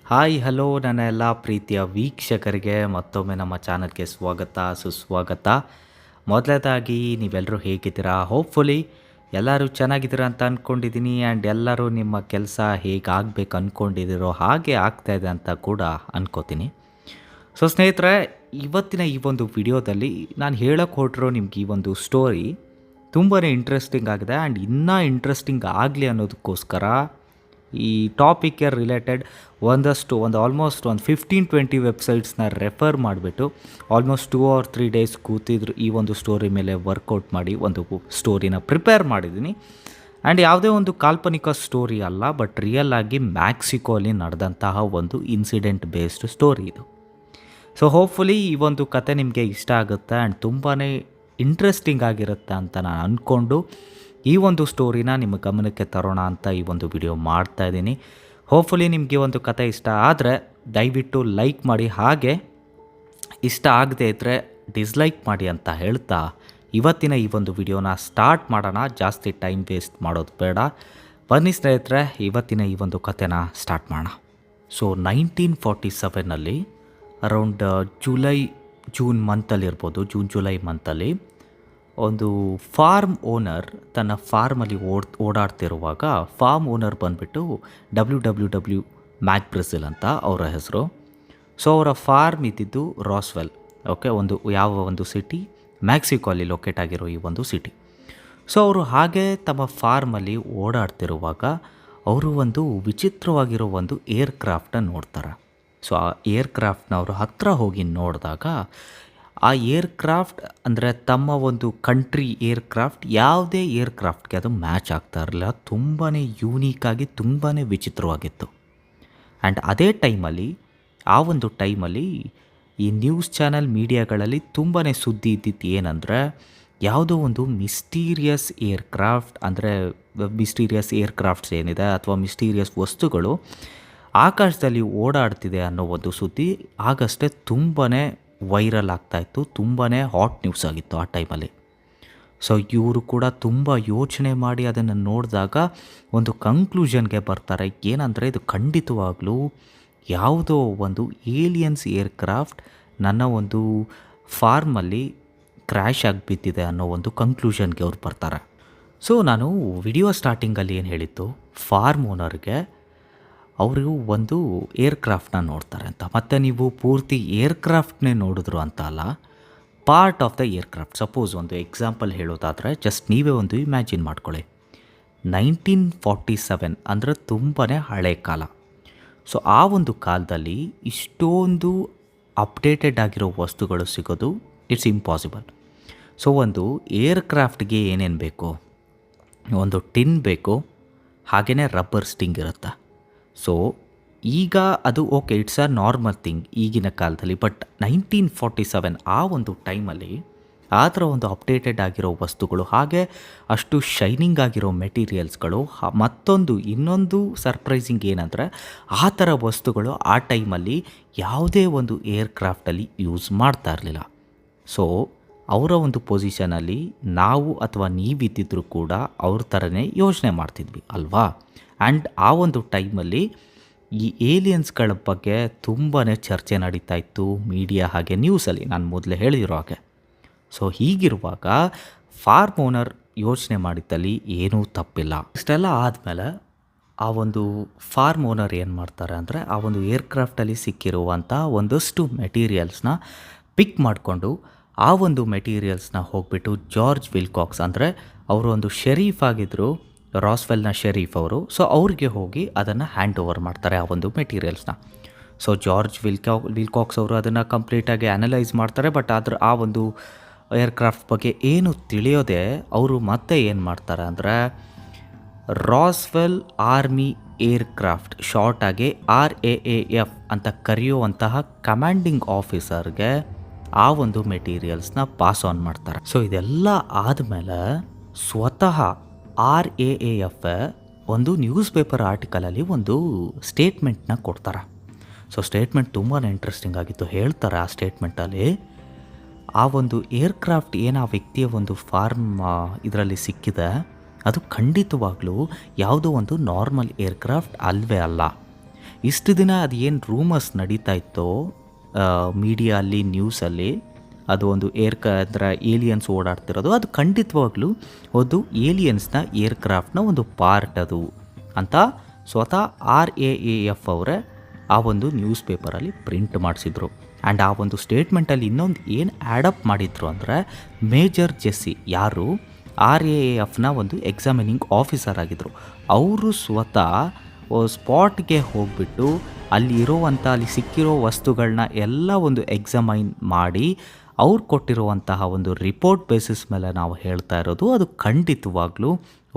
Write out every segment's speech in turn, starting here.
Hi hello ನನ್ನ ಎಲ್ಲ ಪ್ರೀತಿಯ ವೀಕ್ಷಕರಿಗೆ ಮತ್ತೊಮ್ಮೆ ನಮ್ಮ ಚಾನಲ್ಗೆ ಸ್ವಾಗತ ಸುಸ್ವಾಗತ. ಮೊದಲನೇದಾಗಿ ನೀವೆಲ್ಲರೂ ಹೇಗಿದ್ದೀರಾ? ಹೋಪ್ಫುಲಿ ಎಲ್ಲರೂ ಚೆನ್ನಾಗಿದ್ದೀರಾ ಅಂತ ಅಂದ್ಕೊಂಡಿದ್ದೀನಿ. ಆ್ಯಂಡ್ ಎಲ್ಲರೂ ನಿಮ್ಮ ಕೆಲಸ ಹೇಗೆ ಆಗಬೇಕು ಅಂದ್ಕೊಂಡಿದ್ದೀರೋ ಹಾಗೆ ಆಗ್ತಾಯಿದೆ ಅಂತ ಕೂಡ ಅಂದ್ಕೋತೀನಿ. ಸೊ ಸ್ನೇಹಿತರೆ, ಇವತ್ತಿನ ಈ ಒಂದು ವಿಡಿಯೋದಲ್ಲಿ ನಾನು ಹೇಳೋಕ್ಕೆ ಹೊರಟಿರೋ ನಿಮ್ಗೆ ಈ ಒಂದು ಸ್ಟೋರಿ ತುಂಬಾ ಇಂಟ್ರೆಸ್ಟಿಂಗ್ ಆಗಿದೆ. ಆ್ಯಂಡ್ ಇನ್ನೂ ಇಂಟ್ರೆಸ್ಟಿಂಗ್ ಆಗಲಿ ಅನ್ನೋದಕ್ಕೋಸ್ಕರ ಈ ಟಾಪಿಕ್ಗೆ ರಿಲೇಟೆಡ್ ಒಂದು ಆಲ್ಮೋಸ್ಟ್ 15-20 ವೆಬ್ಸೈಟ್ಸ್ನ ರೆಫರ್ ಮಾಡಿಬಿಟ್ಟು ಆಲ್ಮೋಸ್ಟ್ 2 or 3 ಡೇಸ್ ಕೂತಿದ್ರು ಈ ಒಂದು ಸ್ಟೋರಿ ಮೇಲೆ ವರ್ಕೌಟ್ ಮಾಡಿ ಒಂದು ಸ್ಟೋರಿನ ಪ್ರಿಪೇರ್ ಮಾಡಿದ್ದೀನಿ. ಆ್ಯಂಡ್ ಯಾವುದೇ ಒಂದು ಕಾಲ್ಪನಿಕ ಸ್ಟೋರಿ ಅಲ್ಲ, ಬಟ್ ರಿಯಲ್ ಆಗಿ ಮ್ಯಾಕ್ಸಿಕೋಲ್ಲಿ ನಡೆದಂತಹ ಒಂದು ಇನ್ಸಿಡೆಂಟ್ ಬೇಸ್ಡ್ ಸ್ಟೋರಿ ಇದು. ಸೊ ಹೋಪ್ಫುಲಿ ಈ ಒಂದು ಕತೆ ನಿಮಗೆ ಇಷ್ಟ ಆಗುತ್ತೆ ಆ್ಯಂಡ್ ತುಂಬಾ ಇಂಟ್ರೆಸ್ಟಿಂಗ್ ಆಗಿರುತ್ತೆ ಅಂತ ನಾನು ಅಂದ್ಕೊಂಡು ಈ ಒಂದು ಸ್ಟೋರಿನ ನಿಮ್ಮ ಗಮನಕ್ಕೆ ತರೋಣ ಅಂತ ಈ ಒಂದು ವಿಡಿಯೋ ಮಾಡ್ತಾಯಿದ್ದೀನಿ. ಹೋಪ್ಫುಲಿ ನಿಮಗೆ ಒಂದು ಕತೆ ಇಷ್ಟ ಆದರೆ ದಯವಿಟ್ಟು ಲೈಕ್ ಮಾಡಿ, ಹಾಗೆ ಇಷ್ಟ ಆಗದೇ ಇದ್ದರೆ ಡಿಸ್ಲೈಕ್ ಮಾಡಿ ಅಂತ ಹೇಳ್ತಾ ಇವತ್ತಿನ ಈ ಒಂದು ವಿಡಿಯೋನ ಸ್ಟಾರ್ಟ್ ಮಾಡೋಣ. ಜಾಸ್ತಿ ಟೈಮ್ ವೇಸ್ಟ್ ಮಾಡೋದು ಬೇಡ. ಬನ್ನಿ ಸ್ನೇಹಿತರೆ, ಇವತ್ತಿನ ಈ ಒಂದು ಕತೆನ ಸ್ಟಾರ್ಟ್ ಮಾಡೋಣ. ಸೊ 1947ನಲ್ಲಿ ಅರೌಂಡ್ ಜೂನ್ ಮಂತಲ್ಲಿರ್ಬೋದು, ಜುಲೈ ಮಂತಲ್ಲಿ ಒಂದು ಫಾರ್ಮ್ ಓನರ್ ತನ್ನ ಫಾರ್ಮಲ್ಲಿ ಓಡಾಡ್ತಿರುವಾಗ ಫಾರ್ಮ್ ಓನರ್ ಬಂದುಬಿಟ್ಟು WW ಮ್ಯಾಕ್ಬ್ರೆಜಿಲ್ ಅಂತ ಅವರ ಹೆಸರು. ಸೊ ಅವರ ಫಾರ್ಮ್ ಇದ್ದಿದ್ದು ರಾಸ್ವೆಲ್. ಓಕೆ, ಯಾವ ಒಂದು ಸಿಟಿ, ಮ್ಯಾಕ್ಸಿಕೋಲ್ಲಿ ಲೊಕೇಟ್ ಆಗಿರೋ ಈ ಒಂದು ಸಿಟಿ. ಸೊ ಅವರು ಹಾಗೆ ತಮ್ಮ ಫಾರ್ಮಲ್ಲಿ ಓಡಾಡ್ತಿರುವಾಗ ಅವರು ಒಂದು ವಿಚಿತ್ರವಾಗಿರೋ ಒಂದು ಏರ್ಕ್ರಾಫ್ಟನ್ನು ನೋಡ್ತಾರೆ. ಸೊ ಆ ಏರ್ಕ್ರಾಫ್ಟ್ನ ಅವರು ಹತ್ತಿರ ಹೋಗಿ ನೋಡಿದಾಗ ಆ ಏರ್ಕ್ರಾಫ್ಟ್ ಅಂದರೆ ತಮ್ಮ ಒಂದು ಕಂಟ್ರಿ ಏರ್ಕ್ರಾಫ್ಟ್ ಯಾವುದೇ ಏರ್ಕ್ರಾಫ್ಟ್ಗೆ ಅದು ಮ್ಯಾಚ್ ಆಗ್ತಾ ಇರಲಿಲ್ಲ. ತುಂಬಾ ಯೂನೀಕಾಗಿ ತುಂಬಾ ವಿಚಿತ್ರವಾಗಿತ್ತು. ಆ್ಯಂಡ್ ಅದೇ ಟೈಮಲ್ಲಿ ಆ ಒಂದು ಟೈಮಲ್ಲಿ ಈ ನ್ಯೂಸ್ ಚಾನಲ್ ಮೀಡಿಯಾಗಳಲ್ಲಿ ತುಂಬಾ ಸುದ್ದಿ ಇದ್ದಿದ್ದು ಏನಂದರೆ, ಯಾವುದೋ ಒಂದು ಮಿಸ್ಟೀರಿಯಸ್ ಏರ್ಕ್ರಾಫ್ಟ್, ಅಂದರೆ ಮಿಸ್ಟೀರಿಯಸ್ ಏರ್ಕ್ರಾಫ್ಟ್ಸ್ ಏನಿದೆ ಅಥವಾ ಮಿಸ್ಟೀರಿಯಸ್ ವಸ್ತುಗಳು ಆಕಾಶದಲ್ಲಿ ಓಡಾಡ್ತಿದೆ ಅನ್ನೋ ಒಂದು ಸುದ್ದಿ ಆಗಷ್ಟೇ ತುಂಬಾ ವೈರಲ್ ಆಗ್ತಾಯಿತ್ತು. ತುಂಬಾ ಹಾಟ್ ನ್ಯೂಸ್ ಆಗಿತ್ತು ಆ ಟೈಮಲ್ಲಿ. ಸೊ ಇವರು ಕೂಡ ತುಂಬ ಯೋಚನೆ ಮಾಡಿ ಅದನ್ನು ನೋಡಿದಾಗ ಒಂದು ಕನ್ಕ್ಲೂಷನ್ಗೆ ಬರ್ತಾರೆ. ಏನಂದರೆ, ಇದು ಖಂಡಿತವಾಗ್ಲೂ ಯಾವುದೋ ಒಂದು ಏಲಿಯನ್ಸ್ ಏರ್ಕ್ರಾಫ್ಟ್ ನನ್ನ ಒಂದು ಫಾರ್ಮಲ್ಲಿ ಕ್ರ್ಯಾಶ್ ಆಗಿಬಿದ್ದಿದೆ ಅನ್ನೋ ಒಂದು ಕನ್ಕ್ಲೂಷನ್ಗೆ ಅವ್ರು ಬರ್ತಾರೆ. ಸೊ ನಾನು ವಿಡಿಯೋ ಸ್ಟಾರ್ಟಿಂಗಲ್ಲಿ ಏನು ಹೇಳಿತ್ತು, ಫಾರ್ಮ್ ಓನರ್ಗೆ ಅವರು ಒಂದು ಏರ್ಕ್ರಾಫ್ಟನ್ನ ನೋಡ್ತಾರೆ ಅಂತ. ಮತ್ತು ನೀವು ಪೂರ್ತಿ ಏರ್ಕ್ರಾಫ್ಟ್ನೇ ನೋಡಿದ್ರು ಅಂತ ಅಲ್ಲ, part of the aircraft. Suppose ಒಂದು ಎಕ್ಸಾಂಪಲ್ ಹೇಳೋದಾದರೆ ಜಸ್ಟ್ ನೀವೇ ಒಂದು ಇಮ್ಯಾಜಿನ್ ಮಾಡ್ಕೊಳ್ಳಿ. 1947 ಅಂದರೆ ತುಂಬಾ ಹಳೆ ಕಾಲ. ಸೊ ಆ ಒಂದು ಕಾಲದಲ್ಲಿ ಇಷ್ಟೊಂದು ಅಪ್ಡೇಟೆಡ್ ಆಗಿರೋ ವಸ್ತುಗಳು ಸಿಗೋದು ಇಟ್ಸ್ ಇಂಪಾಸಿಬಲ್. ಸೊ ಒಂದು ಏರ್ಕ್ರಾಫ್ಟ್ಗೆ ಏನೇನು ಬೇಕು, ಒಂದು ಟಿನ್ ಬೇಕು, ಹಾಗೆಯೇ ರಬ್ಬರ್ ಸ್ಟಿಂಗ್ ಇರುತ್ತೆ. ಸೊ ಈಗ ಅದು okay, it's a normal thing ಈಗಿನ ಕಾಲದಲ್ಲಿ. ಬಟ್ 1947 ಆ ಒಂದು ಟೈಮಲ್ಲಿ ಆ ಥರ ಒಂದು ಅಪ್ಡೇಟೆಡ್ ಆಗಿರೋ ವಸ್ತುಗಳು, ಹಾಗೆ ಅಷ್ಟು ಶೈನಿಂಗ್ ಆಗಿರೋ ಮೆಟೀರಿಯಲ್ಸ್ಗಳು, ಇನ್ನೊಂದು ಸರ್ಪ್ರೈಸಿಂಗ್ ಏನಂದರೆ, ಆ ಥರ ವಸ್ತುಗಳು ಆ ಟೈಮಲ್ಲಿ ಯಾವುದೇ ಒಂದು ಏರ್ಕ್ರಾಫ್ಟಲ್ಲಿ ಯೂಸ್ ಮಾಡ್ತಾ ಇರಲಿಲ್ಲ. ಸೊ ಅವರ ಒಂದು ಪೊಸಿಷನಲ್ಲಿ ನಾವು ಅಥವಾ ನೀವಿದ್ದಿದ್ರೂ ಕೂಡ ಅವ್ರ ಥರನೇ ಯೋಚನೆ ಮಾಡ್ತಿದ್ವಿ ಅಲ್ವಾ. ಆ್ಯಂಡ್ ಆ ಒಂದು ಟೈಮಲ್ಲಿ ಈ ಏಲಿಯನ್ಸ್ಗಳ ಬಗ್ಗೆ ತುಂಬಾ ಚರ್ಚೆ ನಡೀತಾ ಇತ್ತು ಮೀಡಿಯಾ ಹಾಗೆ ನ್ಯೂಸಲ್ಲಿ, ನಾನು ಮೊದಲೇ ಹೇಳಿರೋ ಹಾಗೆ. ಸೊ ಹೀಗಿರುವಾಗ ಫಾರ್ಮ್ ಓನರ್ ಯೋಚನೆ ಮಾಡಿದ್ದಲ್ಲಿ ಏನೂ ತಪ್ಪಿಲ್ಲ. ಇಷ್ಟೆಲ್ಲ ಆದಮೇಲೆ ಆ ಒಂದು ಫಾರ್ಮ್ ಓನರ್ ಏನು ಮಾಡ್ತಾರೆ ಅಂದರೆ, ಆ ಒಂದು ಏರ್ಕ್ರಾಫ್ಟಲ್ಲಿ ಸಿಕ್ಕಿರುವಂಥ ಒಂದಷ್ಟು ಮೆಟೀರಿಯಲ್ಸ್ನ ಪಿಕ್ ಮಾಡಿಕೊಂಡು ಆ ಒಂದು ಮೆಟೀರಿಯಲ್ಸ್ನ ಹೋಗ್ಬಿಟ್ಟು ಜಾರ್ಜ್ ವಿಲ್ಕಾಕ್ಸ್, ಅಂದರೆ ಅವರು ಒಂದು ಶೆರೀಫ್ ಆಗಿದ್ದರು, ರಾಸ್ವೆಲ್ನ ಶೆರೀಫ್ ಅವರು. ಸೊ ಅವ್ರಿಗೆ ಹೋಗಿ ಅದನ್ನು ಹ್ಯಾಂಡ್ ಓವರ್ ಮಾಡ್ತಾರೆ ಆ ಒಂದು ಮೆಟೀರಿಯಲ್ಸ್ನ. ಸೊ ಜಾರ್ಜ್ ವಿಲ್ಕಾಕ್ಸ್ ಅವರು ಅದನ್ನು ಕಂಪ್ಲೀಟಾಗಿ ಅನಲೈಸ್ ಮಾಡ್ತಾರೆ. ಬಟ್ ಆ ಒಂದು ಏರ್ಕ್ರಾಫ್ಟ್ ಬಗ್ಗೆ ಏನು ತಿಳಿಯೋದೆ ಅವರು ಮತ್ತೆ ಏನು ಮಾಡ್ತಾರೆ ಅಂದರೆ, ರಾಸ್ವೆಲ್ ಆರ್ಮಿ ಏರ್ಕ್ರಾಫ್ಟ್, ಶಾರ್ಟಾಗಿ RAAF ಅಂತ ಕರೆಯುವಂತಹ ಕಮಾಂಡಿಂಗ್ ಆಫೀಸರ್ಗೆ ಆ ಒಂದು ಮೆಟೀರಿಯಲ್ಸ್ನ ಪಾಸ್ ಆನ್ ಮಾಡ್ತಾರೆ. ಸೊ ಇದೆಲ್ಲ ಆದಮೇಲೆ ಸ್ವತಃ RAAF ಒಂದು ನ್ಯೂಸ್ ಪೇಪರ್ ಆರ್ಟಿಕಲಲ್ಲಿ ಒಂದು ಸ್ಟೇಟ್ಮೆಂಟ್ನ ಕೊಡ್ತಾರೆ. ಸೊ ಸ್ಟೇಟ್ಮೆಂಟ್ ತುಂಬಾ ಇಂಟ್ರೆಸ್ಟಿಂಗ್ ಆಗಿತ್ತು. ಹೇಳ್ತಾರೆ ಆ ಸ್ಟೇಟ್ಮೆಂಟಲ್ಲಿ, ಆ ಒಂದು ಏರ್ಕ್ರಾಫ್ಟ್ ಏನು ಆ ವ್ಯಕ್ತಿಯ ಒಂದು ಫಾರ್ಮ್ ಇದರಲ್ಲಿ ಸಿಕ್ಕಿದೆ, ಅದು ಖಂಡಿತವಾಗ್ಲೂ ಯಾವುದೋ ಒಂದು ನಾರ್ಮಲ್ ಏರ್ಕ್ರಾಫ್ಟ್ ಅಲ್ವೇ ಅಲ್ಲ. ಇಷ್ಟು ದಿನ ಅದು ಏನು ರೂಮರ್ಸ್ ನಡೀತಾ ಇತ್ತೋ ಮೀಡಿಯಾ ಅಲ್ಲಿ ನ್ಯೂಸಲ್ಲಿ, ಅದು ಒಂದು ಅಂದರೆ ಏಲಿಯನ್ಸ್ ಓಡಾಡ್ತಿರೋದು, ಅದು ಖಂಡಿತವಾಗ್ಲೂ ಒಂದು ಏಲಿಯನ್ಸ್ನ ಏರ್ಕ್ರಾಫ್ಟ್ನ ಒಂದು ಪಾರ್ಟ್ ಅದು ಅಂತ ಸ್ವತಃ RAAF ಅವರೇ ಆ ಒಂದು ನ್ಯೂಸ್ ಪೇಪರಲ್ಲಿ ಪ್ರಿಂಟ್ ಮಾಡಿಸಿದ್ರು. ಆ್ಯಂಡ್ ಆ ಒಂದು ಸ್ಟೇಟ್ಮೆಂಟಲ್ಲಿ ಇನ್ನೊಂದು ಏನು ಆ್ಯಡಪ್ ಮಾಡಿದ್ರು ಅಂದರೆ, ಮೇಜರ್ ಜೆಸ್ಸಿ ಯಾರು RAAFನ ಒಂದು ಎಕ್ಸಾಮಿನಿಂಗ್ ಆಫೀಸರ್ ಆಗಿದ್ದರು, ಅವರು ಸ್ವತಃ ಸ್ಪಾಟ್ಗೆ ಹೋಗ್ಬಿಟ್ಟು ಅಲ್ಲಿ ಸಿಕ್ಕಿರೋ ವಸ್ತುಗಳನ್ನ ಎಲ್ಲ ಒಂದು ಎಕ್ಸಾಮೈನ್ ಮಾಡಿ ಅವ್ರು ಕೊಟ್ಟಿರುವಂತಹ ಒಂದು ರಿಪೋರ್ಟ್ ಬೇಸಿಸ್ ಮೇಲೆ ನಾವು ಹೇಳ್ತಾ ಇರೋದು, ಅದು ಖಂಡಿತವಾಗ್ಲೂ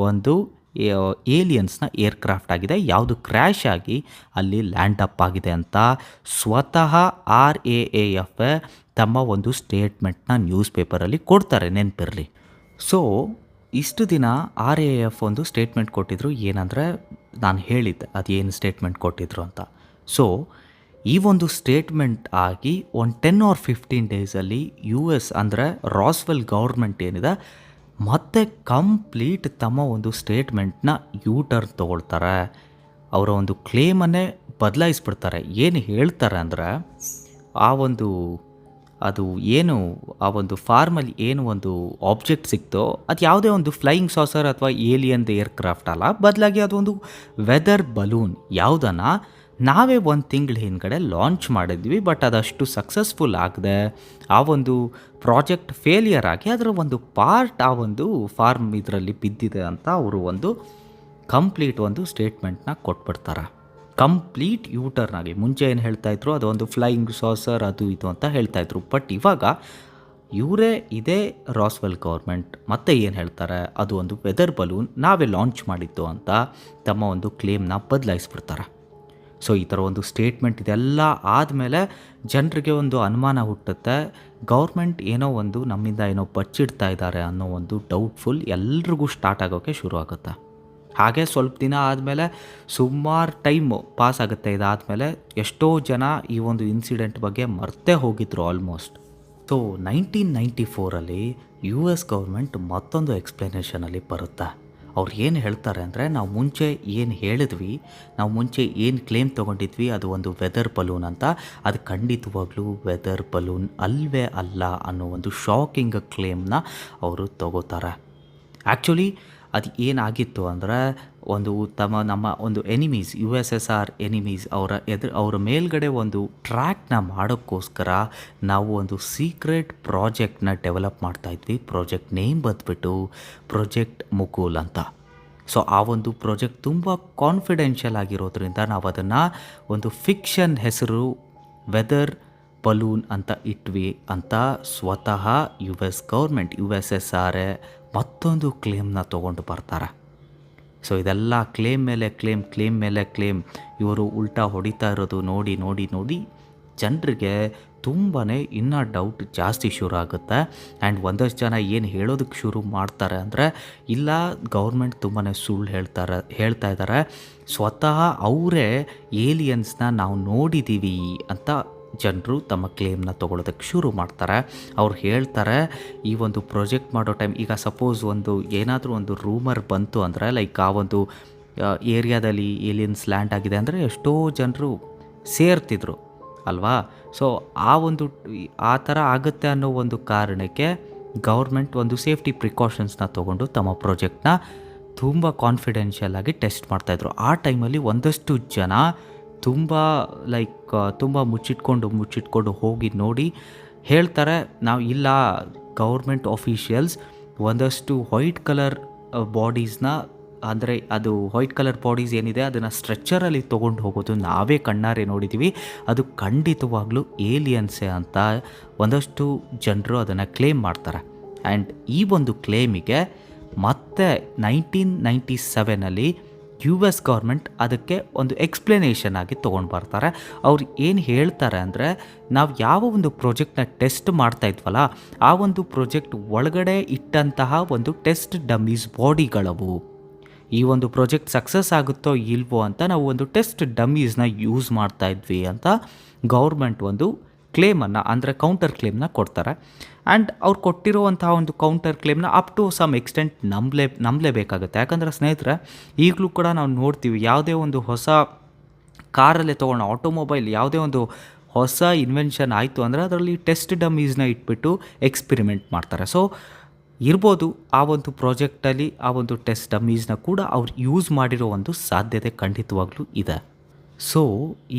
ಒಂದು ಏಲಿಯನ್ಸ್ನ ಏರ್ಕ್ರಾಫ್ಟ್ ಆಗಿದೆ, ಯಾವುದು ಕ್ರ್ಯಾಶ್ ಆಗಿ ಅಲ್ಲಿ ಲ್ಯಾಂಡ್ ಅಪ್ ಆಗಿದೆ ಅಂತ ಸ್ವತಃ RAAF ತಮ್ಮ ಒಂದು ಸ್ಟೇಟ್ಮೆಂಟ್ನ ನ್ಯೂಸ್ ಪೇಪರಲ್ಲಿ ಕೊಡ್ತಾರೆ, ನೆನಪಿರಲಿ. ಸೊ ಇಷ್ಟು ದಿನ RAAF ಒಂದು ಸ್ಟೇಟ್ಮೆಂಟ್ ಕೊಟ್ಟಿದ್ರು, ಏನಂದರೆ ನಾನು ಹೇಳಿದ್ದೆ ಅದೇನು ಸ್ಟೇಟ್ಮೆಂಟ್ ಕೊಟ್ಟಿದ್ರು ಅಂತ. ಸೊ ಈ ಒಂದು ಸ್ಟೇಟ್ಮೆಂಟ್ ಆಗಿ ಒಂದು 10 or 15 ಡೇಸಲ್ಲಿ US ಅಂದರೆ ರಾಸ್ವೆಲ್ ಗೌರ್ಮೆಂಟ್ ಏನಿದೆ ಮತ್ತೆ ಕಂಪ್ಲೀಟ್ ತಮ್ಮ ಒಂದು ಸ್ಟೇಟ್ಮೆಂಟ್ನ ಟರ್ನ್ ತೊಗೊಳ್ತಾರೆ. ಅವರ ಒಂದು ಕ್ಲೇಮನ್ನೇ ಬದಲಾಯಿಸ್ಬಿಡ್ತಾರೆ. ಏನು ಹೇಳ್ತಾರೆ ಅಂದರೆ, ಅದು ಏನು ಆ ಒಂದು ಫಾರ್ಮಲ್ಲಿ ಏನು ಒಂದು ಆಬ್ಜೆಕ್ಟ್ ಸಿಕ್ತೋ ಅದು ಯಾವುದೇ ಒಂದು ಫ್ಲೈಯಿಂಗ್ ಸಾಸರ್ ಅಥವಾ ಏಲಿಯನ್ದು ಏರ್ಕ್ರಾಫ್ಟ್ ಅಲ್ಲ, ಬದಲಾಗಿ ಅದೊಂದು ವೆದರ್ ಬಲೂನ್ ಯಾವುದನ್ನು ನಾವೇ ಒಂದು ತಿಂಗಳ ಹಿಂದ್ಗಡೆ ಲಾಂಚ್ ಮಾಡಿದ್ವಿ. ಬಟ್ ಅದಷ್ಟು ಸಕ್ಸಸ್ಫುಲ್ ಆಗದೆ ಆ ಒಂದು ಪ್ರಾಜೆಕ್ಟ್ ಫೇಲಿಯರ್ ಆಗಿ ಅದರ ಒಂದು ಪಾರ್ಟ್ ಆ ಒಂದು ಫಾರ್ಮ್ ಇದರಲ್ಲಿ ಬಿದ್ದಿದೆ ಅಂತ ಅವರು ಒಂದು ಕಂಪ್ಲೀಟ್ ಒಂದು ಸ್ಟೇಟ್ಮೆಂಟ್ನ ಕೊಟ್ಬಿಡ್ತಾರೆ. ಕಂಪ್ಲೀಟ್ ಟರ್ನ್ ಆಗಿ. ಮುಂಚೆ ಏನು ಹೇಳ್ತಾಯಿದ್ರು, ಅದೊಂದು ಫ್ಲೈಯಿಂಗ್ ಸಾಸರ್ ಅದು ಇದು ಅಂತ ಹೇಳ್ತಾಯಿದ್ರು. ಬಟ್ ಇವಾಗ ಇವರೇ ಇದೇ ರಾಸ್ವೆಲ್ ಗೌರ್ಮೆಂಟ್ ಮತ್ತೆ ಏನು ಹೇಳ್ತಾರೆ, ಅದು ಒಂದು ವೆದರ್ ಬಲೂನ್ ನಾವೇ ಲಾಂಚ್ ಮಾಡಿದ್ದು ಅಂತ ತಮ್ಮ ಒಂದು ಕ್ಲೇಮ್ನ ಬದಲಾಯಿಸ್ಬಿಡ್ತಾರೆ. ಸೊ ಈ ಥರ ಒಂದು ಸ್ಟೇಟ್ಮೆಂಟ್ ಇದೆಲ್ಲ ಆದಮೇಲೆ ಜನರಿಗೆ ಒಂದು ಅನುಮಾನ ಹುಟ್ಟುತ್ತೆ, ಗೌರ್ಮೆಂಟ್ ಏನೋ ಒಂದು ನಮ್ಮಿಂದ ಏನೋ ಬಚ್ಚಿಡ್ತಾ ಇದ್ದಾರೆ ಅನ್ನೋ ಒಂದು ಡೌಟ್ಫುಲ್ ಎಲ್ರಿಗೂ ಸ್ಟಾರ್ಟ್ ಆಗೋಕ್ಕೆ ಶುರು ಆಗುತ್ತೆ. ಹಾಗೆ ಸ್ವಲ್ಪ ದಿನ ಆದಮೇಲೆ ಸುಮಾರು ಟೈಮು ಪಾಸ್ ಆಗುತ್ತೆ. ಇದಾದಮೇಲೆ ಎಷ್ಟೋ ಜನ ಈ ಒಂದು ಇನ್ಸಿಡೆಂಟ್ ಬಗ್ಗೆ ಮರ್ತೇ ಹೋಗಿದ್ರು ಆಲ್ಮೋಸ್ಟ್. ಸೊ 1994 US ಗೌರ್ಮೆಂಟ್ ಮತ್ತೊಂದು ಎಕ್ಸ್ಪ್ಲನೇಷನಲ್ಲಿ ಬರುತ್ತೆ. ಅವ್ರು ಏನು ಹೇಳ್ತಾರೆ ಅಂದರೆ, ನಾವು ಮುಂಚೆ ಏನು ಹೇಳಿದ್ವಿ, ನಾವು ಮುಂಚೆ ಏನು ಕ್ಲೇಮ್ ತೊಗೊಂಡಿದ್ವಿ ಅದು ಒಂದು ವೆದರ್ ಬಲೂನ್ ಅಂತ, ಅದು ಖಂಡಿತವಾಗ್ಲೂ ವೆದರ್ ಬಲೂನ್ ಅಲ್ವೇ ಅಲ್ಲ ಅನ್ನೋ ಒಂದು ಶಾಕಿಂಗ್ ಕ್ಲೇಮ್ನ ಅವರು ತಗೋತಾರೆ. ಆ್ಯಕ್ಚುಲಿ ಅದು ಏನಾಗಿತ್ತು ಅಂದರೆ, ನಮ್ಮ ಒಂದು ಎನಿಮೀಸ್ USSR ಎನಿಮೀಸ್ ಅವರ ಮೇಲ್ಗಡೆ ಒಂದು ಟ್ರ್ಯಾಕ್ನ ಮಾಡೋಕ್ಕೋಸ್ಕರ ನಾವು ಒಂದು ಸೀಕ್ರೆಟ್ ಪ್ರಾಜೆಕ್ಟ್ನ ಡೆವಲಪ್ ಮಾಡ್ತಾಯಿದ್ವಿ. ಪ್ರಾಜೆಕ್ಟ್ ನೇಮ್ ಬಂದುಬಿಟ್ಟು ಪ್ರಾಜೆಕ್ಟ್ ಮುಕುಲ್ ಅಂತ. ಸೊ ಆ ಒಂದು ಪ್ರಾಜೆಕ್ಟ್ ತುಂಬ ಕಾನ್ಫಿಡೆನ್ಷಿಯಲ್ ಆಗಿರೋದ್ರಿಂದ ನಾವು ಅದನ್ನು ಒಂದು ಫಿಕ್ಷನ್ ಹೆಸರು ವೆದರ್ ಬಲೂನ್ ಅಂತ ಇಟ್ವಿ ಅಂತ ಸ್ವತಃ US ಗೌರ್ಮೆಂಟ್ USSR ಮತ್ತೊಂದು ಕ್ಲೇಮ್ನ ತೊಗೊಂಡು ಬರ್ತಾರೆ. ಸೊ ಇದೆಲ್ಲ ಕ್ಲೇಮ್ ಮೇಲೆ ಕ್ಲೇಮ್ ಇವರು ಉಲ್ಟಾ ಹೊಡಿತಾ ಇರೋದು ನೋಡಿ ನೋಡಿ ನೋಡಿ ಜನರಿಗೆ ತುಂಬಾ ಇನ್ನೂ ಡೌಟ್ ಜಾಸ್ತಿ ಶುರು ಆಗುತ್ತೆ. ಆ್ಯಂಡ್ ಒಂದಷ್ಟು ಜನ ಏನು ಹೇಳೋದಕ್ಕೆ ಶುರು ಮಾಡ್ತಾರೆ ಅಂದರೆ, ಇಲ್ಲ ಗೌರ್ಮೆಂಟ್ ತುಂಬಾ ಸುಳ್ಳು ಹೇಳ್ತಾ ಇದ್ದಾರೆ, ಸ್ವತಃ ಅವರೇ ಏಲಿಯನ್ಸ್ನ ನಾವು ನೋಡಿದ್ದೀವಿ ಅಂತ ಜನರು ತಮ್ಮ ಕ್ಲೇಮ್ನ ತೊಗೊಳೋದಕ್ಕೆ ಶುರು ಮಾಡ್ತಾರೆ. ಅವ್ರು ಹೇಳ್ತಾರೆ, ಈ ಒಂದು ಪ್ರಾಜೆಕ್ಟ್ ಮಾಡೋ ಟೈಮ್, ಈಗ ಸಪೋಸ್ ಏನಾದರೂ ಒಂದು ರೂಮರ್ ಬಂತು ಅಂದರೆ, ಲೈಕ್ ಆ ಒಂದು ಏರಿಯಾದಲ್ಲಿ ಏಲಿಯನ್ಸ್ ಲ್ಯಾಂಡ್ ಆಗಿದೆ ಅಂದರೆ ಎಷ್ಟೋ ಜನರು ಸೇರ್ತಿದ್ರು ಅಲ್ವಾ. ಸೊ ಆ ಥರ ಆಗುತ್ತೆ ಅನ್ನೋ ಒಂದು ಕಾರಣಕ್ಕೆ ಗೌರ್ಮೆಂಟ್ ಒಂದು ಸೇಫ್ಟಿ ಪ್ರಿಕಾಷನ್ಸ್ನ ತೊಗೊಂಡು ತಮ್ಮ ಪ್ರಾಜೆಕ್ಟ್ನ ತುಂಬ ಕಾನ್ಫಿಡೆನ್ಷಿಯಲ್ ಆಗಿ ಟೆಸ್ಟ್ ಮಾಡ್ತಾಯಿದ್ರು. ಆ ಟೈಮಲ್ಲಿ ಒಂದಷ್ಟು ಜನ ತುಂಬ ಮುಚ್ಚಿಟ್ಕೊಂಡು ಹೋಗಿ ನೋಡಿ ಹೇಳ್ತಾರೆ, ನಾವು ಇಲ್ಲ, ಗೌರ್ಮೆಂಟ್ ಆಫೀಷಿಯಲ್ಸ್ ಒಂದಷ್ಟು ವೈಟ್ ಕಲರ್ ಬಾಡೀಸ್ನ, ಅಂದರೆ ಅದು ವೈಟ್ ಕಲರ್ ಬಾಡೀಸ್ ಏನಿದೆ ಅದನ್ನು ಸ್ಟ್ರೆಚ್ಚರಲ್ಲಿ ತೊಗೊಂಡು ಹೋಗೋದು ನಾವೇ ಕಣ್ಣಾರೆ ನೋಡಿದ್ದೀವಿ, ಅದು ಖಂಡಿತವಾಗ್ಲೂ ಏಲಿಯನ್ಸೇ ಅಂತ ಒಂದಷ್ಟು ಜನರು ಅದನ್ನು ಕ್ಲೇಮ್ ಮಾಡ್ತಾರೆ. ಆ್ಯಂಡ್ ಈ ಒಂದು ಕ್ಲೇಮಿಗೆ ಮತ್ತೆ 1997 US ಗೌರ್ಮೆಂಟ್ ಅದಕ್ಕೆ ಒಂದು ಎಕ್ಸ್ಪ್ಲನೇಷನ್ ಆಗಿ ತೊಗೊಂಡು ಬರ್ತಾರೆ. ಅವ್ರು ಏನು ಹೇಳ್ತಾರೆ ಅಂದರೆ, ನಾವು ಯಾವ ಒಂದು ಪ್ರಾಜೆಕ್ಟ್ನ ಟೆಸ್ಟ್ ಮಾಡ್ತಾ ಇದ್ವಲ್ಲ, ಆ ಒಂದು ಪ್ರಾಜೆಕ್ಟ್ ಒಳಗಡೆ ಇಟ್ಟಂತಹ ಒಂದು ಟೆಸ್ಟ್ ಡಮ್ಮೀಸ್ ಬಾಡಿಗಳವು, ಈ ಒಂದು ಪ್ರಾಜೆಕ್ಟ್ ಸಕ್ಸಸ್ ಆಗುತ್ತೋ ಇಲ್ವೋ ಅಂತ ನಾವು ಒಂದು ಟೆಸ್ಟ್ ಡಮ್ಮೀಸ್ನ ಯೂಸ್ ಮಾಡ್ತಾ ಇದ್ವಿ ಅಂತ ಗೌರ್ಮೆಂಟ್ ಒಂದು ಕ್ಲೇಮನ್ನು, ಅಂದರೆ ಕೌಂಟರ್ ಕ್ಲೇಮ್ನ ಕೊಡ್ತಾರೆ. ಆ್ಯಂಡ್ ಅವ್ರು ಕೊಟ್ಟಿರುವಂತಹ ಒಂದು ಕೌಂಟರ್ ಕ್ಲೇಮ್ನ ಅಪ್ ಟು ಸಮ್ ಎಕ್ಸ್ಟೆಂಟ್ ನಂಬಲೇಬೇಕಾಗುತ್ತೆ. ಯಾಕಂದರೆ ಸ್ನೇಹಿತರೆ, ಈಗಲೂ ಕೂಡ ನಾವು ನೋಡ್ತೀವಿ, ಯಾವುದೇ ಒಂದು ಹೊಸ ಕಾರಲ್ಲೇ ತೊಗೊಳ್ಳೋಣ, ಆಟೋಮೊಬೈಲ್ ಯಾವುದೇ ಒಂದು ಹೊಸ ಇನ್ವೆನ್ಷನ್ ಆಯಿತು ಅಂದರೆ ಅದರಲ್ಲಿ ಟೆಸ್ಟ್ ಡಮ್ಮೀಸ್ನ ಇಟ್ಬಿಟ್ಟು ಎಕ್ಸ್ಪೆರಿಮೆಂಟ್ ಮಾಡ್ತಾರೆ. ಸೊ ಇರ್ಬೋದು ಆ ಒಂದು ಪ್ರಾಜೆಕ್ಟಲ್ಲಿ ಆ ಒಂದು ಟೆಸ್ಟ್ ಡಮ್ಮೀಸ್ನ ಕೂಡ ಅವ್ರು ಯೂಸ್ ಮಾಡಿರೋ ಒಂದು ಸಾಧ್ಯತೆ ಖಂಡಿತವಾಗ್ಲೂ ಇದೆ. ಸೊ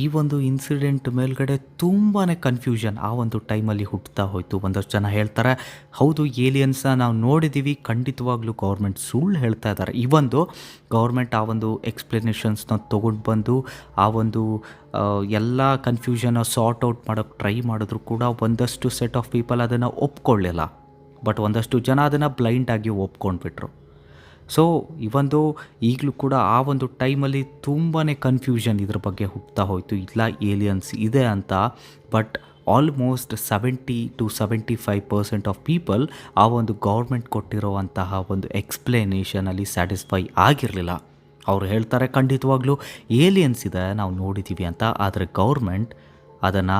ಈ ಒಂದು ಇನ್ಸಿಡೆಂಟ್ ಮೇಲ್ಗಡೆ ತುಂಬಾ ಕನ್ಫ್ಯೂಷನ್ ಆ ಒಂದು ಟೈಮಲ್ಲಿ ಹುಟ್ಟುತ್ತಾ ಹೋಯಿತು. ಒಂದಷ್ಟು ಜನ ಹೇಳ್ತಾರೆ ಹೌದು ಏಲಿಯನ್ಸ್ನ ನಾವು ನೋಡಿದ್ದೀವಿ, ಖಂಡಿತವಾಗ್ಲೂ ಗೌರ್ಮೆಂಟ್ ಸುಳ್ಳು ಹೇಳ್ತಾ ಇದ್ದಾರೆ. ಇವೊಂದು ಗೌರ್ಮೆಂಟ್ ಆ ಒಂದು ಎಕ್ಸ್ಪ್ಲನೇಷನ್ಸ್ನ ತೊಗೊಂಡು ಬಂದು ಆ ಒಂದು ಎಲ್ಲ ಕನ್ಫ್ಯೂಷನ್ನ ಸಾರ್ಟ್ ಔಟ್ ಮಾಡೋಕ್ಕೆ ಟ್ರೈ ಮಾಡಿದ್ರು ಕೂಡ ಒಂದಷ್ಟು ಸೆಟ್ ಆಫ್ ಪೀಪಲ್ ಅದನ್ನು ಒಪ್ಕೊಳ್ಳಿಲ್ಲ. ಬಟ್ ಒಂದಷ್ಟು ಜನ ಅದನ್ನು ಬ್ಲೈಂಡಾಗಿ ಒಪ್ಕೊಂಡ್ಬಿಟ್ರು. ಸೊ ಇವೊಂದು ಈಗಲೂ ಕೂಡ ಆ ಒಂದು ಟೈಮಲ್ಲಿ ತುಂಬಾ ಕನ್ಫ್ಯೂಷನ್ ಇದ್ರ ಬಗ್ಗೆ ಹುಟ್ಟುತ್ತಾ ಹೋಯಿತು, ಇಲ್ಲ ಏಲಿಯನ್ಸ್ ಇದೆ ಅಂತ. ಬಟ್ ಆಲ್ಮೋಸ್ಟ್ 70-75% ಆಫ್ ಪೀಪಲ್ ಆ ಒಂದು ಗೌರ್ಮೆಂಟ್ ಕೊಟ್ಟಿರೋವಂತಹ ಒಂದು ಎಕ್ಸ್ಪ್ಲನೇಷನಲ್ಲಿ ಸ್ಯಾಟಿಸ್ಫೈ ಆಗಿರಲಿಲ್ಲ. ಅವರು ಹೇಳ್ತಾರೆ ಖಂಡಿತವಾಗ್ಲೂ ಏಲಿಯನ್ಸ್ ಇದೆ, ನಾವು ನೋಡಿದ್ದೀವಿ ಅಂತ. ಆದರೆ ಗೌರ್ಮೆಂಟ್ ಅದನ್ನು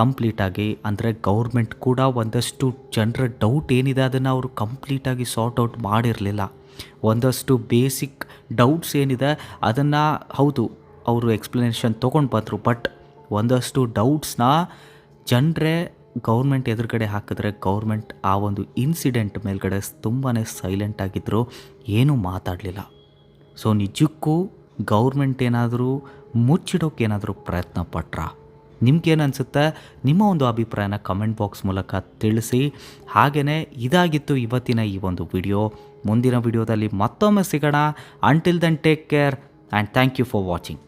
ಕಂಪ್ಲೀಟಾಗಿ, ಅಂದರೆ ಗೌರ್ಮೆಂಟ್ ಕೂಡ ಒಂದಷ್ಟು ಜನರ ಡೌಟ್ ಏನಿದೆ ಅದನ್ನು ಅವರು ಕಂಪ್ಲೀಟಾಗಿ ಸಾರ್ಟ್ ಔಟ್ ಮಾಡಿರಲಿಲ್ಲ. ಒಂದಷ್ಟು ಬೇಸಿಕ್ ಡೌಟ್ಸ್ ಏನಿದೆ ಅದನ್ನು ಹೌದು ಅವರು ಎಕ್ಸ್ಪ್ಲನೇಷನ್ ತೊಗೊಂಡು ಬಂದರು. ಬಟ್ ಒಂದಷ್ಟು ಡೌಟ್ಸ್ನ ಜನರೇ ಗೌರ್ಮೆಂಟ್ ಎದುರುಗಡೆ ಹಾಕಿದ್ರೆ ಗೌರ್ಮೆಂಟ್ ಆ ಒಂದು ಇನ್ಸಿಡೆಂಟ್ ಮೇಲ್ಗಡೆ ತುಂಬಾ ಸೈಲೆಂಟ್ ಆಗಿದ್ದರು, ಏನೂ ಮಾತಾಡಲಿಲ್ಲ. ಸೊ ನಿಜಕ್ಕೂ ಗೌರ್ಮೆಂಟ್ ಏನಾದರೂ ಮುಚ್ಚಿಡೋಕ್ಕೇನಾದರೂ ಪ್ರಯತ್ನ ಪಟ್ರಾ? ನಿಮ್ಗೇನು ಅನಿಸುತ್ತೆ? ನಿಮ್ಮ ಒಂದು ಅಭಿಪ್ರಾಯನ ಕಮೆಂಟ್ ಬಾಕ್ಸ್ ಮೂಲಕ ತಿಳಿಸಿ. ಹಾಗೆಯೇ ಇದಾಗಿತ್ತು ಇವತ್ತಿನ ಈ ಒಂದು ವಿಡಿಯೋ. ಮುಂದಿನ ವಿಡಿಯೋದಲ್ಲಿ ಮತ್ತೊಮ್ಮೆ ಸಿಗೋಣ. Until then take care and thank you for watching.